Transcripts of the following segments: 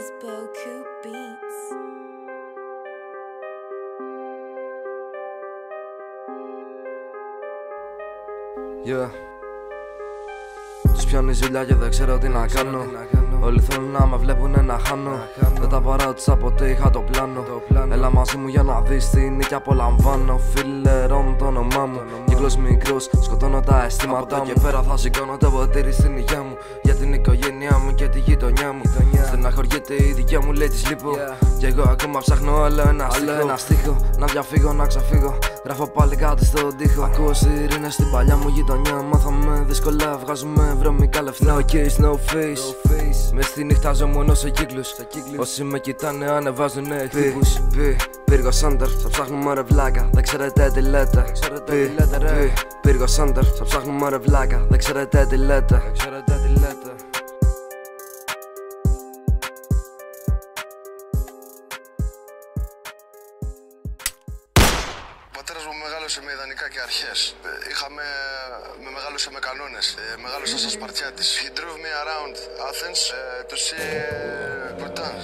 is Boku Beats. Yeah. Τους πιάνει ζηλιά και δεν ξέρω τι να κάνω. Όλοι θέλουν να με βλέπουνε να χάνω. Δεν τα παράτησα ποτέ, είχα το πλάνο. Έλα μαζί μου για να δεις τι νίκη απολαμβάνω. Φίλε Ρομ το όνομά μου. Κύκλος μικρός, σκοτώνω τα αισθήματά μου. Και πέρα θα σηκώνω το ποτήρι στην υγεία μου. Για την οικογένειά μου και τη γειτονιά μου. Στεναχωριέται η δικιά μου, λέει της λείπω. Κι εγώ ακόμα ψάχνω άλλο ένα στίχο. Να διαφύγω, να ξαφύγω. Γράφω πάλι κάτι στον τοίχο. Ακούω σιρήνες στην παλιά μου γειτονιά. Μάθαμε δύσκολα, βγάζουμε βρώμικα λεφτά. No case, no face. Μες στη νύχτα ζω μόνο σε κύκλους. Όσοι με κοιτάνε ανεβάζουνε χτύπους. Πύργο Σάντερ, θα ψάχνουμε ρε βλάκα. Δεν ξέρετε τι λέτε. Πύργο Σάντερ, θα ψάχνουμε ρε βλάκα. Δεν ξέρετε τι λέτε. Ο πατέρας μου μεγάλωσε με ιδανικά και αρχές. Με μεγάλωσε με κανόνες. Μεγάλωσα στα σπαρτιά της. He drove me around Athens to see Bhutan.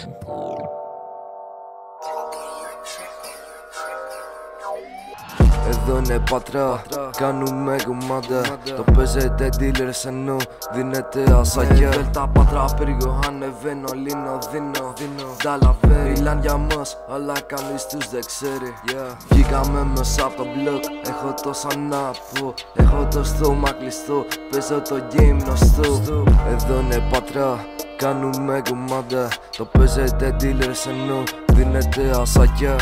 Εδώ είναι πατρά, κάνουμε κουμάντα. Το παίζετε dealers ενώ δίνετε ασαγιά. Δέλτα πατρά πύργο, ανεβαίνω, λύνω, δίνω. Νταλαβέρι, μιλάν για μας, αλλά κανείς τους δεν ξέρει. Βγήκαμε μέσα από το μπλοκ, έχω τόσα να πω. Έχω το στόμα κλειστό, παίζω το game γνωστό. Εδώ είναι πατρά, κάνουμε κουμάντα. Το παίζετε dealers ενώ δίνετε ασαγιά.